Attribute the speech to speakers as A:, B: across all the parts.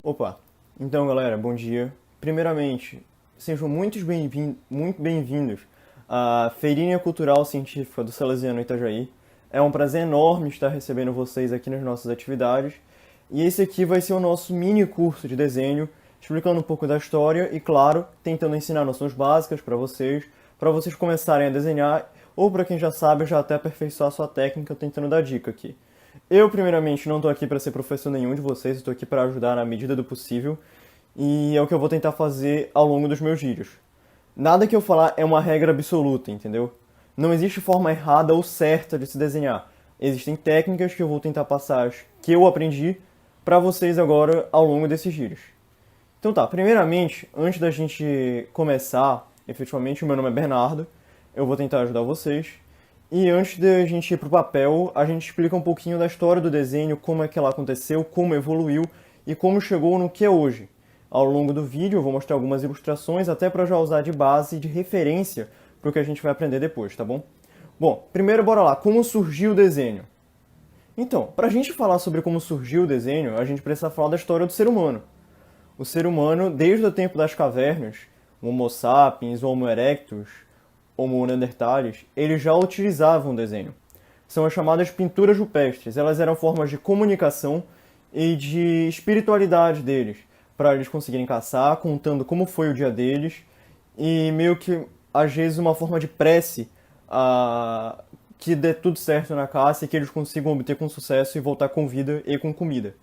A: Opa! Então, galera, bom dia. Primeiramente, sejam muito bem-vindos à Feirinha Cultural Científica do Salesiano Itajaí. É um prazer enorme estar recebendo vocês aqui nas nossas atividades. E esse aqui vai ser o nosso mini curso de desenho, explicando um pouco da história e, claro, tentando ensinar noções básicas para vocês começarem a desenhar, ou para quem já sabe, já até aperfeiçoar a sua técnica, tentando dar dica aqui. Eu, primeiramente, não estou aqui para ser professor nenhum de vocês, estou aqui para ajudar na medida do possível, e é o que eu vou tentar fazer ao longo dos meus vídeos. Nada que eu falar é uma regra absoluta, entendeu? Não existe forma errada ou certa de se desenhar. Existem técnicas que eu vou tentar passar que eu aprendi para vocês agora ao longo desses vídeos. Então tá, primeiramente, antes da gente começar, efetivamente, o meu nome é Bernardo, eu vou tentar ajudar vocês. E antes da gente ir pro papel, a gente explica um pouquinho da história do desenho, como é que ela aconteceu, como evoluiu e como chegou no que é hoje. Ao longo do vídeo eu vou mostrar algumas ilustrações, até para já usar de base, de referência para o que a gente vai aprender depois, tá bom? Bom, primeiro bora lá, como surgiu o desenho? Então, para a gente falar sobre como surgiu o desenho, a gente precisa falar da história do ser humano. O ser humano, desde o tempo das cavernas, o Homo sapiens, o Homo erectus, Homo neanderthalis, eles já utilizavam o desenho. São as chamadas pinturas rupestres. Elas eram formas de comunicação e de espiritualidade deles, para eles conseguirem caçar, contando como foi o dia deles, e meio que, às vezes, uma forma de prece que dê tudo certo na caça e que eles consigam obter com sucesso e voltar com vida e com comida.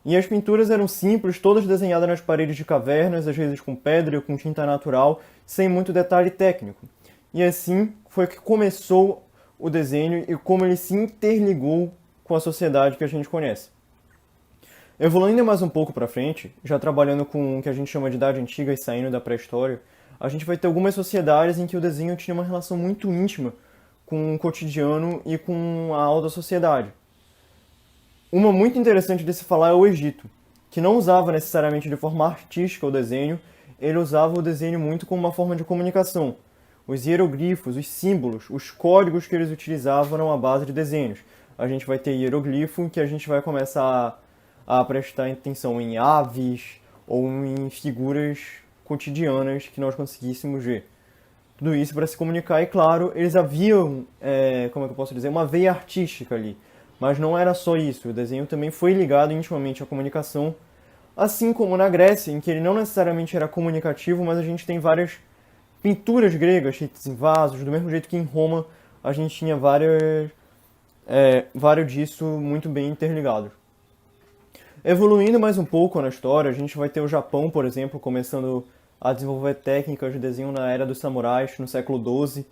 A: E as pinturas eram simples, todas desenhadas nas paredes de cavernas, às vezes com pedra ou com tinta natural, sem muito detalhe técnico. E assim foi que começou o desenho e como ele se interligou com a sociedade que a gente conhece. Evoluindo mais um pouco para frente, já trabalhando com o que a gente chama de Idade Antiga e saindo da pré-história, a gente vai ter algumas sociedades em que o desenho tinha uma relação muito íntima com o cotidiano e com a alta sociedade. Uma muito interessante de se falar é o Egito, que não usava necessariamente de forma artística o desenho, ele usava o desenho muito como uma forma de comunicação. Os hieroglifos, os símbolos, os códigos que eles utilizavam eram a base de desenhos. A gente vai ter hieroglifo, que a gente vai começar a prestar atenção em aves ou em figuras cotidianas que nós conseguíssemos ver. Tudo isso para se comunicar e, claro, eles haviam, como é que eu posso dizer, uma veia artística ali. Mas não era só isso, o desenho também foi ligado intimamente à comunicação, assim como na Grécia, em que ele não necessariamente era comunicativo, mas a gente tem várias pinturas gregas feitas em vasos, do mesmo jeito que em Roma a gente tinha vários disso muito bem interligados. Evoluindo mais um pouco na história, a gente vai ter o Japão, por exemplo, começando a desenvolver técnicas de desenho na era dos samurais, no século XII,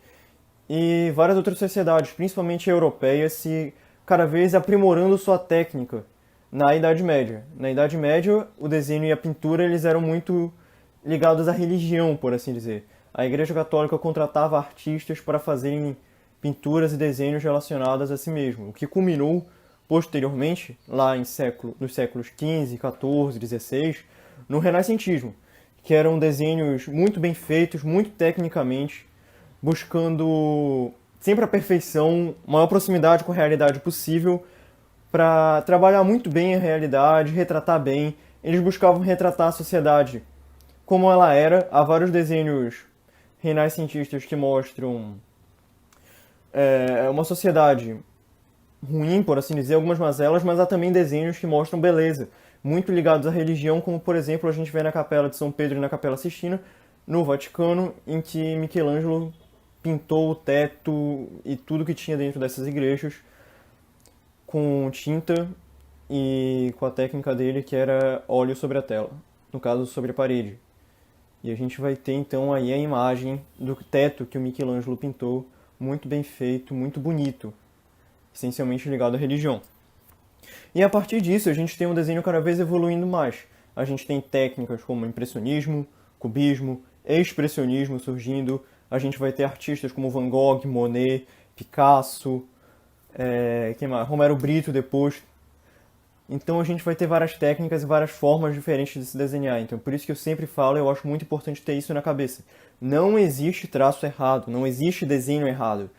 A: e várias outras sociedades, principalmente europeias, se cada vez aprimorando sua técnica na Idade Média. Na Idade Média, o desenho e a pintura eles eram muito ligados à religião, por assim dizer. A Igreja Católica contratava artistas para fazerem pinturas e desenhos relacionados a si mesmo, o que culminou posteriormente, lá nos séculos XV, XIV, XVI, no Renascentismo, que eram desenhos muito bem feitos, muito tecnicamente, buscando sempre a perfeição, maior proximidade com a realidade possível, para trabalhar muito bem a realidade, retratar bem. Eles buscavam retratar a sociedade como ela era. Há vários desenhos renascentistas que mostram uma sociedade ruim, por assim dizer, algumas mazelas, mas há também desenhos que mostram beleza, muito ligados à religião, como por exemplo a gente vê na Capela de São Pedro e na Capela Sistina, no Vaticano, em que Michelangelo pintou o teto e tudo que tinha dentro dessas igrejas com tinta e com a técnica dele que era óleo sobre a tela, no caso sobre a parede. E a gente vai ter então aí a imagem do teto que o Michelangelo pintou, muito bem feito, muito bonito, essencialmente ligado à religião. E a partir disso a gente tem um desenho cada vez evoluindo mais. A gente tem técnicas como impressionismo, cubismo, expressionismo surgindo. A gente vai ter artistas como Van Gogh, Monet, Picasso, quem mais? Romero Brito depois. Então a gente vai ter várias técnicas e várias formas diferentes de se desenhar. Então por isso que eu sempre falo, eu acho muito importante ter isso na cabeça. Não existe traço errado, não existe desenho errado.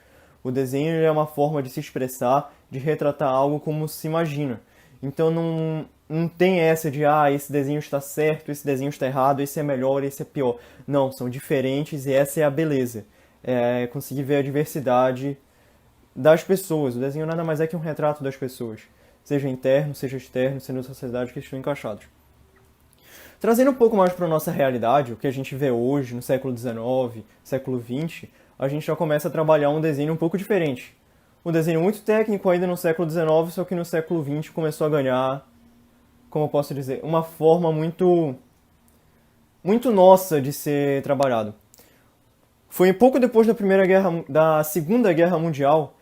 A: O desenho é uma forma de se expressar, de retratar algo como se imagina. Então não tem essa de, esse desenho está certo, esse desenho está errado, esse é melhor, esse é pior. Não, são diferentes e essa é a beleza. É conseguir ver a diversidade das pessoas. O desenho nada mais é que um retrato das pessoas. Seja interno, seja externo, sendo na sociedade que estão encaixados. Trazendo um pouco mais para a nossa realidade, o que a gente vê hoje, no século XIX, século XX, a gente já começa a trabalhar um desenho um pouco diferente. Um desenho muito técnico ainda no século XIX, só que no século XX começou a ganhar, como eu posso dizer, uma forma muito nossa de ser trabalhado. Foi pouco depois da Segunda Guerra Mundial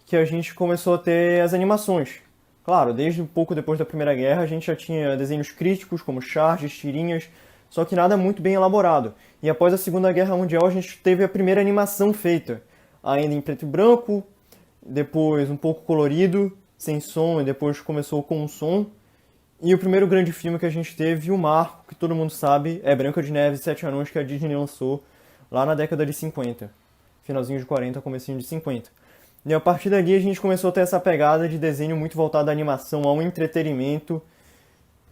A: que a gente começou a ter as animações. Claro, desde um pouco depois da Primeira Guerra a gente já tinha desenhos críticos como charges, tirinhas, só que nada muito bem elaborado. E após a Segunda Guerra Mundial a gente teve a primeira animação feita, ainda em preto e branco, depois um pouco colorido, sem som, e depois começou com um som. E o primeiro grande filme que a gente teve, o marco, que todo mundo sabe, é Branca de Neve e Sete Anões, que a Disney lançou lá na década de 50. Finalzinho de 40, comecinho de 50. E a partir dali a gente começou a ter essa pegada de desenho muito voltado à animação, ao entretenimento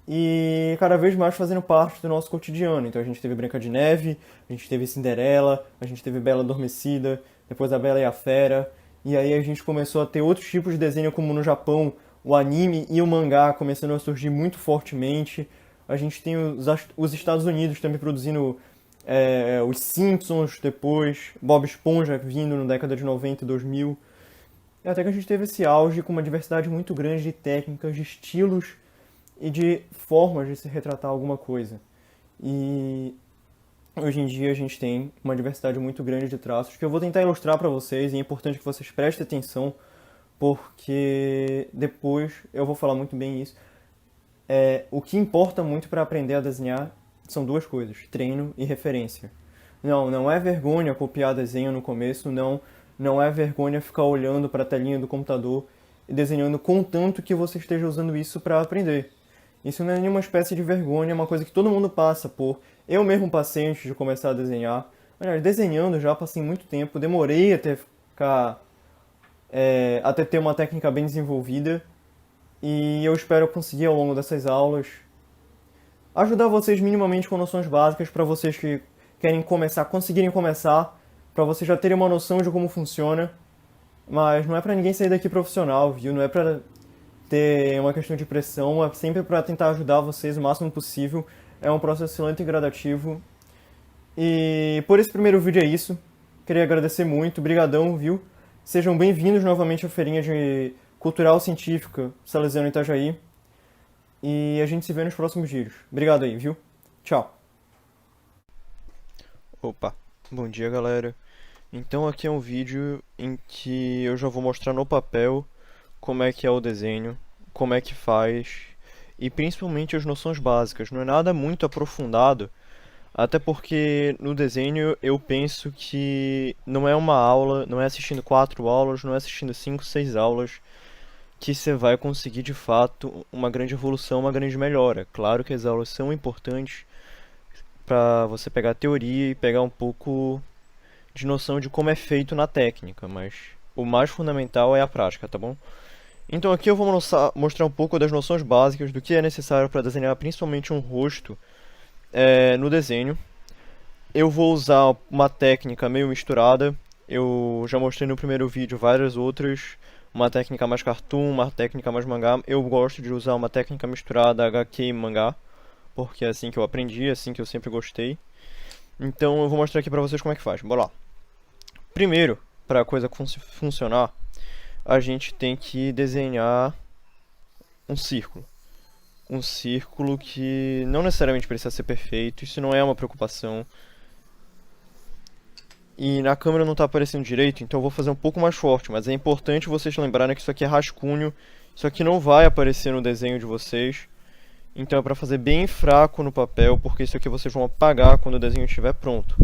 A: e cada vez mais fazendo parte do nosso cotidiano. Então a gente teve Branca de Neve, a gente teve Cinderela, a gente teve Bela Adormecida, depois a Bela e a Fera, e aí a gente começou a ter outros tipos de desenho, como no Japão, o anime e o mangá começando a surgir muito fortemente. A gente tem os Estados Unidos também produzindo os Simpsons depois, Bob Esponja vindo na década de 90 e 2000. Até que a gente teve esse auge com uma diversidade muito grande de técnicas, de estilos e de formas de se retratar alguma coisa. E hoje em dia a gente tem uma diversidade muito grande de traços que eu vou tentar ilustrar para vocês e é importante que vocês prestem atenção porque depois eu vou falar muito bem isso. O que importa muito para aprender a desenhar são duas coisas, treino e referência. Não é vergonha copiar desenho no começo, não é vergonha ficar olhando para a telinha do computador e desenhando, contanto que você esteja usando isso para aprender. Isso não é nenhuma espécie de vergonha, é uma coisa que todo mundo passa por. Eu mesmo passei antes de começar a desenhar. Aliás, desenhando já passei muito tempo, demorei até ter uma técnica bem desenvolvida e eu espero conseguir ao longo dessas aulas ajudar vocês minimamente com noções básicas para vocês que querem conseguirem começar, para vocês já terem uma noção de como funciona, mas não é para ninguém sair daqui profissional, viu? Não é para ter uma questão de pressão, é sempre para tentar ajudar vocês o máximo possível. É um processo lento e gradativo. E por esse primeiro vídeo é isso. Queria agradecer muito, brigadão, viu? Sejam bem-vindos novamente à Feirinha de Cultural Científica Salesiano Itajaí. E a gente se vê nos próximos vídeos. Obrigado aí, viu? Tchau. Opa, bom dia galera. Então aqui é um vídeo em que eu já vou mostrar no papel como é que é o desenho, como é que faz e principalmente as noções básicas. Não é nada muito aprofundado, até porque no desenho eu penso que não é uma aula, não é assistindo 4 aulas, não é assistindo 5, 6 aulas que você vai conseguir de fato uma grande evolução, uma grande melhora. Claro que as aulas são importantes para você pegar a teoria e pegar um pouco de noção de como é feito na técnica, mas o mais fundamental é a prática, tá bom? Então aqui eu vou mostrar um pouco das noções básicas do que é necessário para desenhar principalmente um rosto no desenho. Eu vou usar uma técnica meio misturada, eu já mostrei no primeiro vídeo várias outras, uma técnica mais cartoon, uma técnica mais mangá. Eu gosto de usar uma técnica misturada HQ e mangá, porque é assim que eu aprendi, é assim que eu sempre gostei. Então eu vou mostrar aqui pra vocês como é que faz, bora lá. Primeiro, para a coisa funcionar, a gente tem que desenhar um círculo. Um círculo que não necessariamente precisa ser perfeito, isso não é uma preocupação. E na câmera não está aparecendo direito, então eu vou fazer um pouco mais forte, mas é importante vocês lembrarem que isso aqui é rascunho, isso aqui não vai aparecer no desenho de vocês. Então é para fazer bem fraco no papel, porque isso aqui vocês vão apagar quando o desenho estiver pronto.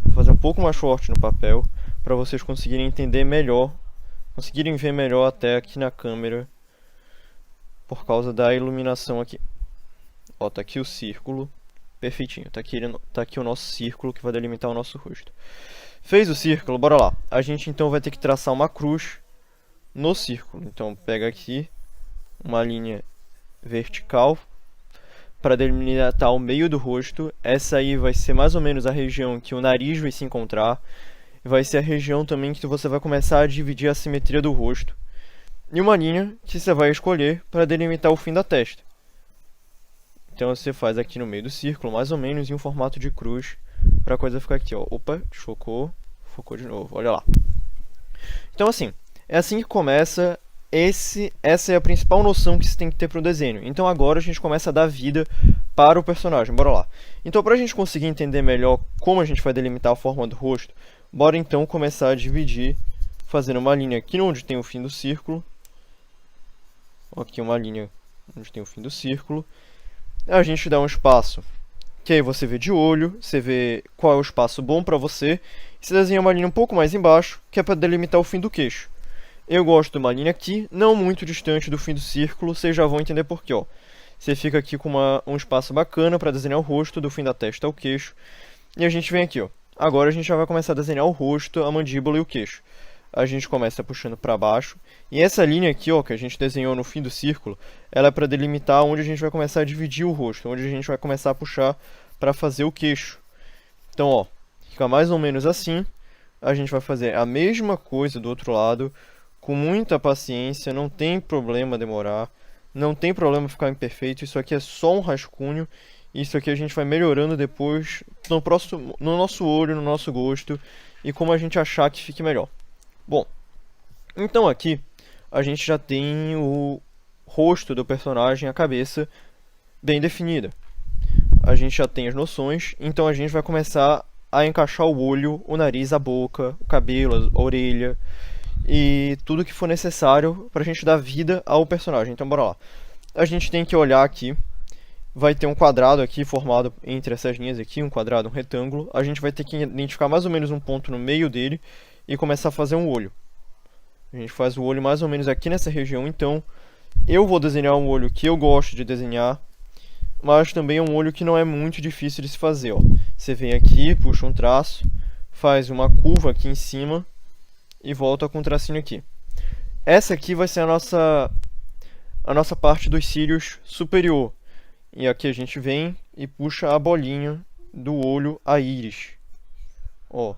A: Vou fazer um pouco mais forte no papel, para vocês conseguirem entender melhor, conseguirem ver melhor até aqui na câmera por causa da iluminação aqui. Ó, tá aqui o círculo, perfeitinho. Tá aqui o nosso círculo que vai delimitar o nosso rosto. Fez o círculo, bora lá. A gente então vai ter que traçar uma cruz no círculo. Então pega aqui uma linha vertical para delimitar o meio do rosto. Essa aí vai ser mais ou menos a região que o nariz vai se encontrar. Vai ser a região também que você vai começar a dividir a simetria do rosto. E uma linha que você vai escolher para delimitar o fim da testa. Então você faz aqui no meio do círculo, mais ou menos em um formato de cruz, para a coisa ficar aqui, ó. Opa, desfocou, focou de novo, olha lá. Então assim, é assim que começa. Essa é a principal noção que você tem que ter para o desenho. Então agora a gente começa a dar vida para o personagem, bora lá. Então para a gente conseguir entender melhor como a gente vai delimitar a forma do rosto, bora então começar a dividir, fazendo uma linha aqui onde tem o fim do círculo. Aqui uma linha onde tem o fim do círculo. A gente dá um espaço, que aí você vê de olho, você vê qual é o espaço bom para você. E você desenha uma linha um pouco mais embaixo, que é para delimitar o fim do queixo. Eu gosto de uma linha aqui, não muito distante do fim do círculo, vocês já vão entender porquê, ó. Você fica aqui com um espaço bacana para desenhar o rosto, do fim da testa ao queixo. E a gente vem aqui, ó. Agora a gente já vai começar a desenhar o rosto, a mandíbula e o queixo. A gente começa puxando para baixo. E essa linha aqui, ó, que a gente desenhou no fim do círculo, ela é para delimitar onde a gente vai começar a dividir o rosto, onde a gente vai começar a puxar para fazer o queixo. Então, ó, fica mais ou menos assim. A gente vai fazer a mesma coisa do outro lado, com muita paciência, não tem problema demorar, não tem problema ficar imperfeito. Isso aqui é só um rascunho. Isso aqui a gente vai melhorando depois no nosso olho, no nosso gosto e como a gente achar que fique melhor. Bom, então aqui a gente já tem o rosto do personagem, a cabeça bem definida. A gente já tem as noções, então a gente vai começar a encaixar o olho, o nariz, a boca, o cabelo, a orelha e tudo que for necessário para a gente dar vida ao personagem. Então bora lá. A gente tem que olhar aqui, vai ter um quadrado aqui formado entre essas linhas aqui, um quadrado, um retângulo. A gente vai ter que identificar mais ou menos um ponto no meio dele e começar a fazer um olho. A gente faz o olho mais ou menos aqui nessa região, então eu vou desenhar um olho que eu gosto de desenhar, mas também é um olho que não é muito difícil de se fazer, ó. Você vem aqui, puxa um traço, faz uma curva aqui em cima e volta com um tracinho aqui. Essa aqui vai ser a nossa parte dos cílios superior. E aqui a gente vem e puxa a bolinha do olho, a íris. Ó,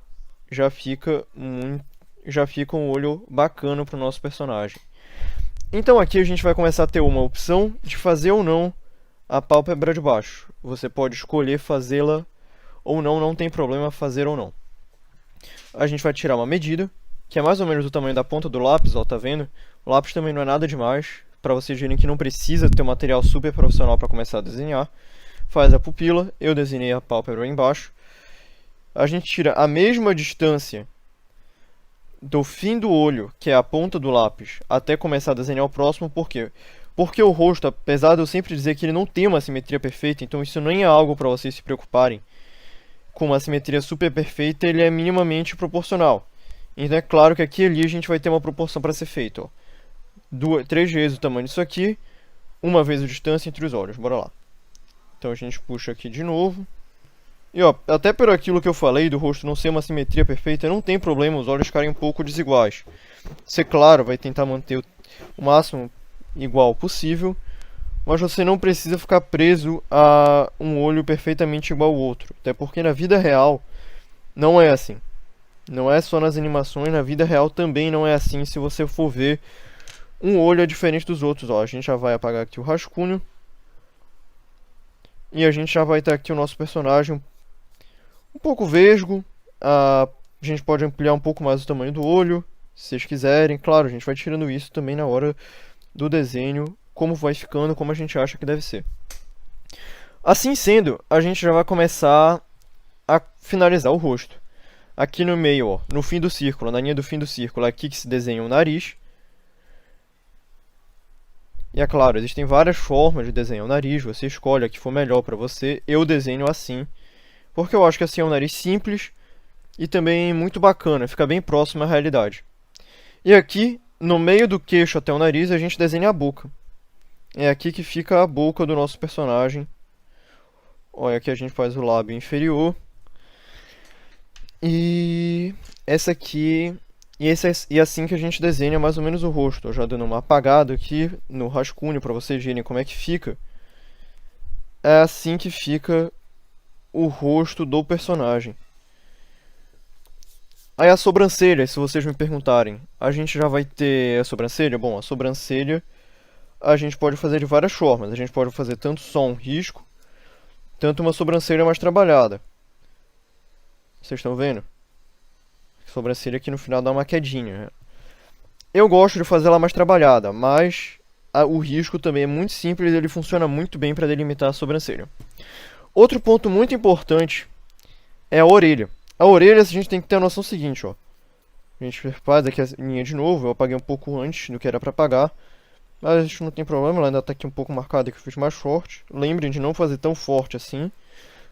A: já fica um olho bacana para o nosso personagem. Então aqui a gente vai começar a ter uma opção de fazer ou não a pálpebra de baixo. Você pode escolher fazê-la ou não, não tem problema fazer ou não. A gente vai tirar uma medida, que é mais ou menos o tamanho da ponta do lápis, ó, tá vendo? O lápis também não é nada demais, para vocês verem que não precisa ter um material super profissional para começar a desenhar. Faz a pupila, eu desenhei a pálpebra embaixo. A gente tira a mesma distância do fim do olho, que é a ponta do lápis, até começar a desenhar o próximo. Por quê? Porque o rosto, apesar de eu sempre dizer que ele não tem uma simetria perfeita, então isso nem é algo para vocês se preocuparem. Com uma simetria super perfeita, ele é minimamente proporcional. Então é claro que aqui e ali a gente vai ter uma proporção para ser feita, ó. 3 vezes o tamanho disso aqui, uma vez a distância entre os olhos. Bora lá. Então a gente puxa aqui de novo. E ó, até por aquilo que eu falei do rosto não ser uma simetria perfeita, não tem problema os olhos ficarem um pouco desiguais. Você, claro, vai tentar manter o máximo igual possível, mas você não precisa ficar preso a um olho perfeitamente igual ao outro. Até porque na vida real não é assim. Não é só nas animações, na vida real também não é assim. Se você for ver, um olho é diferente dos outros. Ó, a gente já vai apagar aqui o rascunho. E a gente já vai ter aqui o nosso personagem um pouco vesgo. A gente pode ampliar um pouco mais o tamanho do olho, se vocês quiserem. Claro, a gente vai tirando isso também na hora do desenho, como vai ficando, como a gente acha que deve ser. Assim sendo, a gente já vai começar a finalizar o rosto. Aqui no meio, ó, no fim do círculo, na linha do fim do círculo, é aqui que se desenha o nariz. E é claro, existem várias formas de desenhar o nariz, você escolhe a que for melhor para você. Eu desenho assim, porque eu acho que assim é um nariz simples e também muito bacana, fica bem próximo à realidade. E aqui, no meio do queixo até o nariz, a gente desenha a boca. É aqui que fica a boca do nosso personagem. Olha, aqui a gente faz o lábio inferior. E essa aqui. E assim que a gente desenha mais ou menos o rosto. Eu já dando uma apagada aqui no rascunho para vocês verem como é que fica. É assim que fica o rosto do personagem. Aí a sobrancelha, se vocês me perguntarem, a gente já vai ter a sobrancelha? Bom, a sobrancelha a gente pode fazer de várias formas. A gente pode fazer tanto só um risco, tanto uma sobrancelha mais trabalhada. Vocês estão vendo? A sobrancelha aqui no final dá uma quedinha. Eu gosto de fazer ela mais trabalhada, mas o risco também é muito simples e ele funciona muito bem para delimitar a sobrancelha. Outro ponto muito importante é a orelha. A orelha a gente tem que ter a noção seguinte, ó. A gente faz aqui a linha de novo, eu apaguei um pouco antes do que era para apagar. Mas a gente não tem problema, ela ainda está aqui um pouco marcada que eu fiz mais forte. Lembrem de não fazer tão forte assim,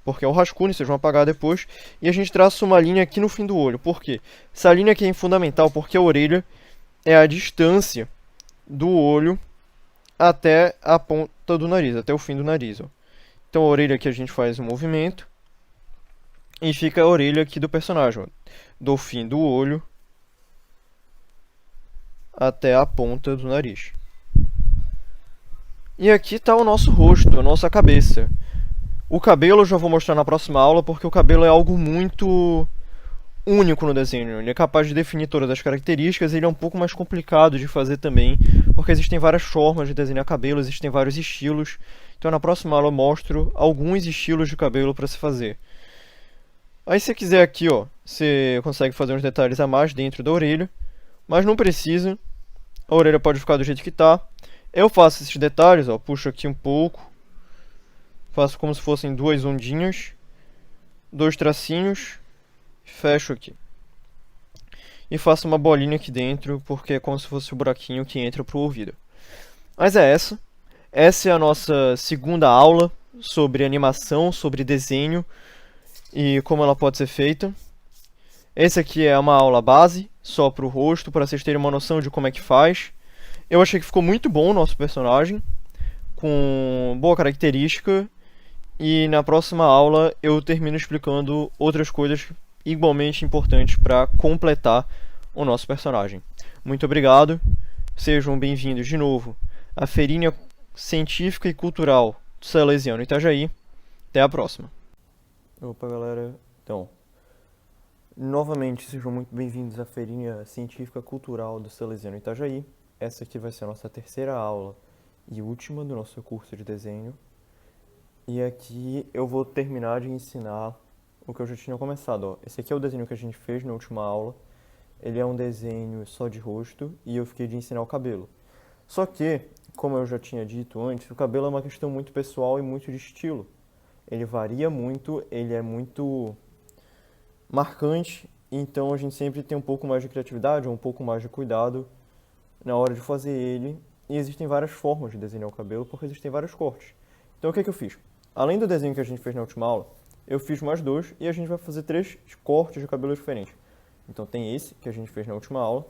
A: porque é o rascunho, vocês vão apagar depois. E a gente traça uma linha aqui no fim do olho. Por quê? Essa linha aqui é fundamental porque a orelha é a distância do olho até a ponta do nariz, até o fim do nariz. Ó. Então a orelha aqui a gente faz um movimento e fica a orelha aqui do personagem, ó, do fim do olho até a ponta do nariz. E aqui está o nosso rosto, a nossa cabeça. O cabelo eu já vou mostrar na próxima aula, porque o cabelo é algo muito único no desenho. Ele é capaz de definir todas as características, e ele é um pouco mais complicado de fazer também, porque existem várias formas de desenhar cabelo, existem vários estilos. Então na próxima aula eu mostro alguns estilos de cabelo para se fazer. Aí se você quiser aqui, ó, você consegue fazer uns detalhes a mais dentro da orelha, mas não precisa. A orelha pode ficar do jeito que está. Eu faço esses detalhes, ó, puxo aqui um pouco, faço como se fossem duas ondinhas, dois tracinhos, fecho aqui. E faço uma bolinha aqui dentro, porque é como se fosse o buraquinho que entra pro ouvido. Mas é essa. Essa é a nossa segunda aula sobre animação, sobre desenho e como ela pode ser feita. Essa aqui é uma aula base, só pro rosto, para vocês terem uma noção de como é que faz. Eu achei que ficou muito bom o nosso personagem, com boa característica. E na próxima aula eu termino explicando outras coisas igualmente importantes para completar o nosso personagem. Muito obrigado, sejam bem-vindos de novo à Feirinha Científica e Cultural do Salesiano Itajaí. Até a próxima. Opa, galera. Então, novamente sejam muito bem-vindos à Feirinha Científica Cultural do Salesiano Itajaí. Essa aqui vai ser a nossa terceira aula e última do nosso curso de desenho. E aqui eu vou terminar de ensinar o que eu já tinha começado. Ó. Esse aqui é o desenho que a gente fez na última aula. Ele é um desenho só de rosto e eu fiquei de ensinar o cabelo. Só que, como eu já tinha dito antes, o cabelo é uma questão muito pessoal e muito de estilo. Ele varia muito, ele é muito marcante, então a gente sempre tem um pouco mais de criatividade, um pouco mais de cuidado na hora de fazer ele. E existem várias formas de desenhar o cabelo, porque existem vários cortes. Então o que eu fiz? Além do desenho que a gente fez na última aula, eu fiz mais dois e a gente vai fazer três cortes de cabelo diferentes. Então tem esse que a gente fez na última aula,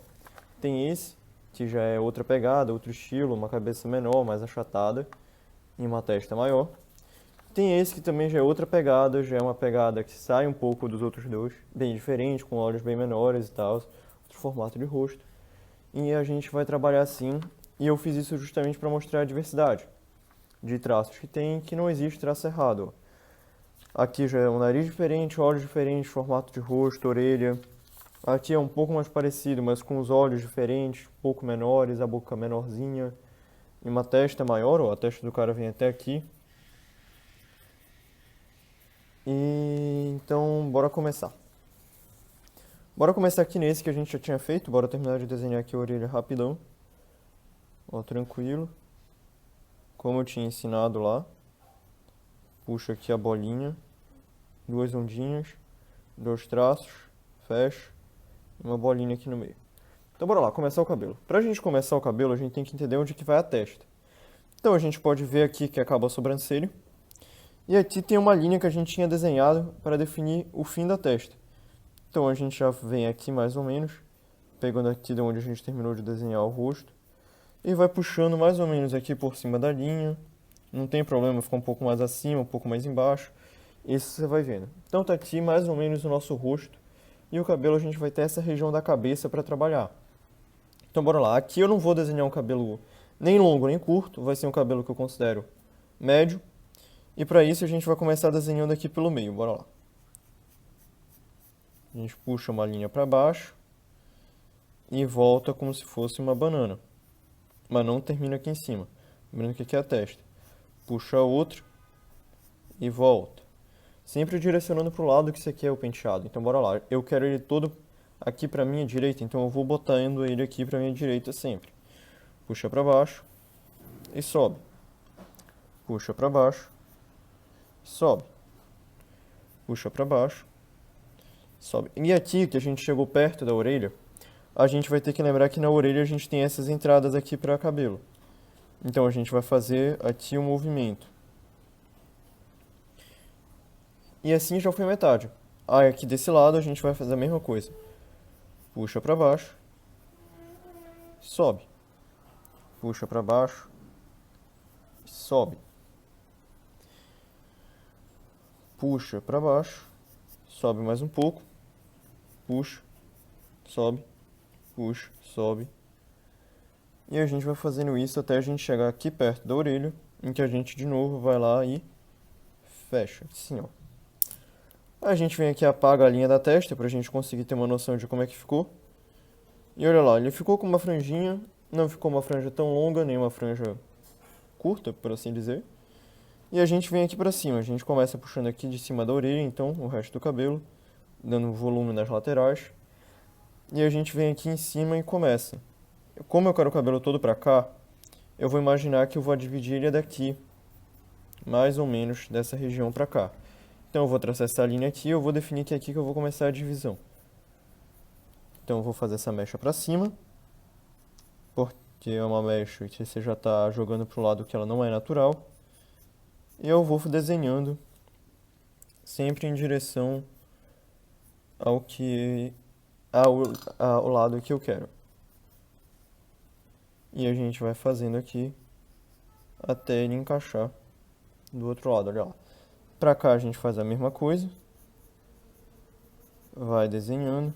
A: tem esse que já é outra pegada, outro estilo, uma cabeça menor, mais achatada e uma testa maior. Tem esse que também já é outra pegada, já é uma pegada que sai um pouco dos outros dois, bem diferente, com olhos bem menores e tal, outro formato de rosto. E a gente vai trabalhar assim, e eu fiz isso justamente para mostrar a diversidade de traços que tem, que não existe traço errado. Aqui já é um nariz diferente, olhos diferentes, formato de rosto, orelha. Aqui é um pouco mais parecido, mas com os olhos diferentes, um pouco menores, a boca menorzinha. E uma testa maior, ó, a testa do cara vem até aqui. E então, bora começar. Bora começar aqui nesse que a gente já tinha feito, bora terminar de desenhar aqui a orelha rapidão. Ó, tranquilo. Como eu tinha ensinado lá. Puxa aqui a bolinha, duas ondinhas, dois traços, fecho, e uma bolinha aqui no meio. Então bora lá, começar o cabelo. Pra gente começar o cabelo, a gente tem que entender onde que vai a testa. Então a gente pode ver aqui que acaba a sobrancelha. E aqui tem uma linha que a gente tinha desenhado para definir o fim da testa. Então a gente já vem aqui mais ou menos, pegando aqui de onde a gente terminou de desenhar o rosto. e vai puxando mais ou menos aqui por cima da linha. Não tem problema ficar um pouco mais acima, um pouco mais embaixo. Isso você vai vendo. Então tá aqui mais ou menos o nosso rosto. E o cabelo a gente vai ter essa região da cabeça para trabalhar. Então bora lá. Aqui eu não vou desenhar um cabelo nem longo nem curto. Vai ser um cabelo que eu considero médio. E para isso a gente vai começar desenhando aqui pelo meio. Bora lá. A gente puxa uma linha para baixo. E volta como se fosse uma banana. Mas não termina aqui em cima. Lembrando que aqui é a testa. Puxa outra e volta. Sempre direcionando para o lado que isso aqui é o penteado. Então bora lá. Eu quero ele todo aqui para minha direita, então eu vou botando ele aqui para minha direita sempre. Puxa para baixo e sobe. Puxa para baixo, sobe. Puxa para baixo, sobe. E aqui que a gente chegou perto da orelha, a gente vai ter que lembrar que na orelha a gente tem essas entradas aqui para cabelo. Então a gente vai fazer aqui o movimento. E assim já foi metade. Aí aqui desse lado a gente vai fazer a mesma coisa. Puxa para baixo, sobe. Puxa para baixo, sobe. Puxa para baixo, sobe mais um pouco. Puxa, sobe, puxa, sobe. E a gente vai fazendo isso até a gente chegar aqui perto da orelha, em que a gente de novo vai lá e fecha, assim ó. A gente vem aqui e apaga a linha da testa pra gente conseguir ter uma noção de como é que ficou. E olha lá, ele ficou com uma franjinha, não ficou uma franja tão longa, nem uma franja curta, por assim dizer. E a gente vem aqui pra cima, a gente começa puxando aqui de cima da orelha, então, o resto do cabelo, dando volume nas laterais. E a gente vem aqui em cima e começa. Como eu quero o cabelo todo pra cá, eu vou imaginar que eu vou dividir ele daqui, mais ou menos dessa região pra cá. Então eu vou traçar essa linha aqui, eu vou definir que é aqui que eu vou começar a divisão. Então eu vou fazer essa mecha pra cima, porque é uma mecha que você já está jogando pro lado que ela não é natural. E eu vou desenhando sempre em direção ao que ao lado que eu quero. E a gente vai fazendo aqui até ele encaixar do outro lado, olha lá. Pra cá a gente faz a mesma coisa. Vai desenhando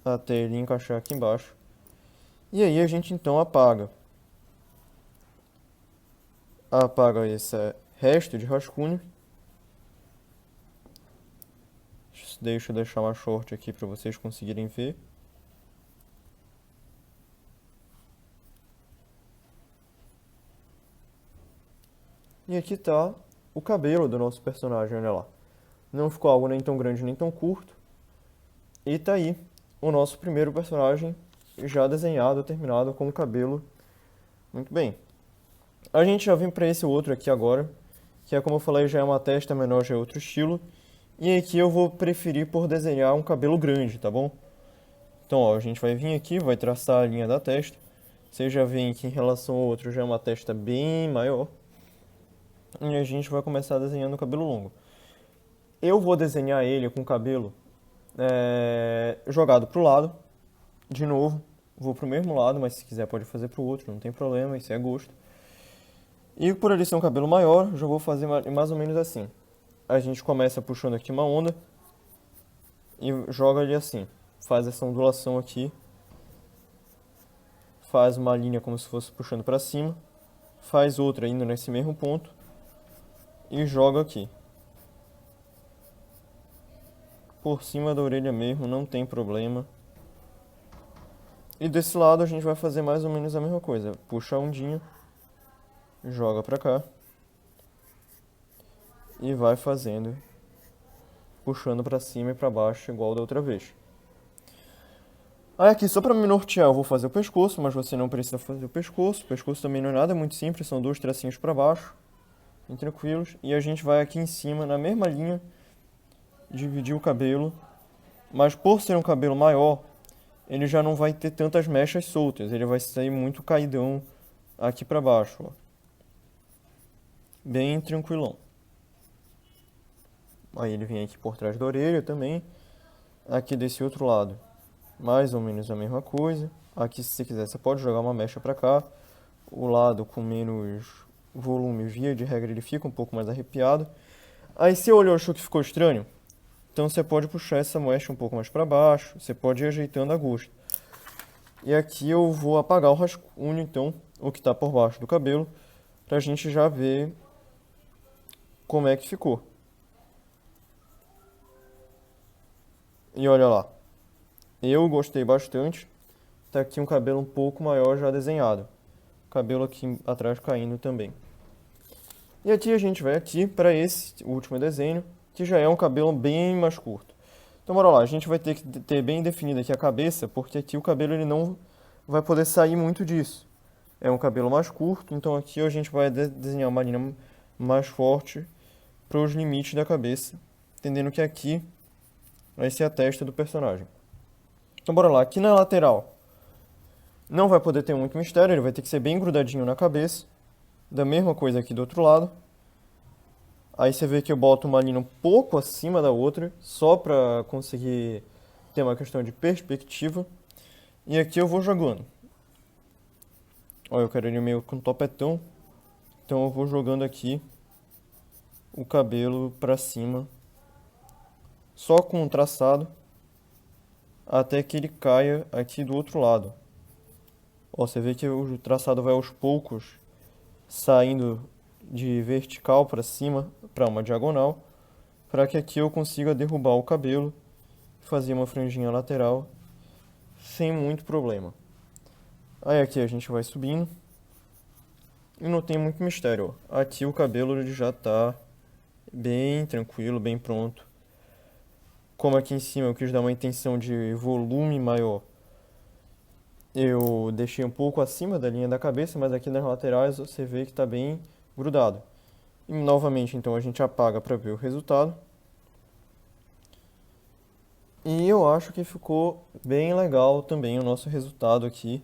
A: até ele encaixar aqui embaixo. E aí a gente então apaga. Apaga esse resto de rascunho. Deixa eu deixar uma short aqui para vocês conseguirem ver. E aqui está o cabelo do nosso personagem, olha lá. Não ficou algo nem tão grande nem tão curto. E tá aí o nosso primeiro personagem já desenhado, terminado com o cabelo. Muito bem. A gente já vem para esse outro aqui agora, que é como eu falei, já é uma testa menor, já é outro estilo. E aqui eu vou preferir por desenhar um cabelo grande, tá bom? Então, ó, a gente vai vir aqui, vai traçar a linha da testa. Vocês já veem que em relação ao outro já é uma testa bem maior. E a gente vai começar desenhando o cabelo longo. Eu vou desenhar ele com o cabelo jogado pro lado. De novo, vou pro mesmo lado, mas se quiser pode fazer pro outro, não tem problema, isso é gosto. E por ele ser um cabelo maior, já vou fazer mais ou menos assim. A gente começa puxando aqui uma onda e joga ele assim. Faz essa ondulação aqui. Faz uma linha como se fosse puxando para cima. Faz outra indo nesse mesmo ponto. E joga aqui. Por cima da orelha mesmo, não tem problema. E desse lado a gente vai fazer mais ou menos a mesma coisa. Puxa a ondinha. Joga pra cá. E vai fazendo. Puxando pra cima e pra baixo, igual da outra vez. Aí aqui, só pra me nortear, eu vou fazer o pescoço, mas você não precisa fazer o pescoço. O pescoço também não é nada, é muito simples, são dois tracinhos pra baixo. Bem tranquilos. E a gente vai aqui em cima, na mesma linha, dividir o cabelo. Mas por ser um cabelo maior, ele já não vai ter tantas mechas soltas. Ele vai sair muito caidão aqui pra baixo, ó. Bem tranquilão. Aí ele vem aqui por trás da orelha também. Aqui desse outro lado, mais ou menos a mesma coisa. Aqui, se você quiser, você pode jogar uma mecha para cá. O lado com menos volume, via de regra, ele fica um pouco mais arrepiado. Aí, se você olhou e achou que ficou estranho, então você pode puxar essa mecha um pouco mais para baixo. Você pode ir ajeitando a gosto. E aqui eu vou apagar o rascunho, então, o que está por baixo do cabelo, pra gente já ver como é que ficou. E olha lá, eu gostei bastante. Tá aqui um cabelo um pouco maior já desenhado. Cabelo aqui atrás caindo também. E aqui a gente vai aqui para esse último desenho, que já é um cabelo bem mais curto. Então bora lá, a gente vai ter que ter bem definida aqui a cabeça, porque aqui o cabelo ele não vai poder sair muito disso. É um cabelo mais curto, então aqui a gente vai desenhar uma linha mais forte para os limites da cabeça, entendendo que aqui vai ser a testa do personagem. Então bora lá, aqui na lateral não vai poder ter muito mistério, ele vai ter que ser bem grudadinho na cabeça. Da mesma coisa aqui do outro lado. Aí você vê que eu boto uma linha um pouco acima da outra, só para conseguir ter uma questão de perspectiva. E aqui eu vou jogando. Olha, eu quero ele meio com topetão, então eu vou jogando aqui o cabelo para cima, só com um traçado, até que ele caia aqui do outro lado. Ó, você vê que o traçado vai aos poucos saindo de vertical para cima para uma diagonal, para que aqui eu consiga derrubar o cabelo e fazer uma franjinha lateral sem muito problema. Aí aqui a gente vai subindo e não tem muito mistério. Ó. Aqui o cabelo ele já está bem tranquilo, bem pronto. Como aqui em cima eu quis dar uma intenção de volume maior, eu deixei um pouco acima da linha da cabeça, mas aqui nas laterais você vê que está bem grudado. E novamente, então, a gente apaga para ver o resultado. E eu acho que ficou bem legal também o nosso resultado aqui.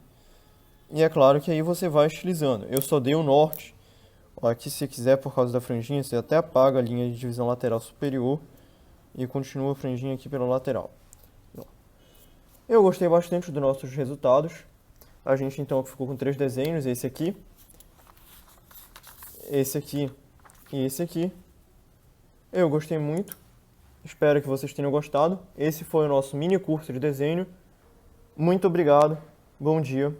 A: E é claro que aí você vai estilizando. Eu só dei o norte. Aqui, se quiser, por causa da franjinha, você até apaga a linha de divisão lateral superior e continua a franjinha aqui pela lateral. Eu gostei bastante dos nossos resultados. A gente então ficou com 3 desenhos, esse aqui e esse aqui. Eu gostei muito, espero que vocês tenham gostado. Esse foi o nosso mini curso de desenho. Muito obrigado, bom dia,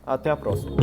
A: até a próxima.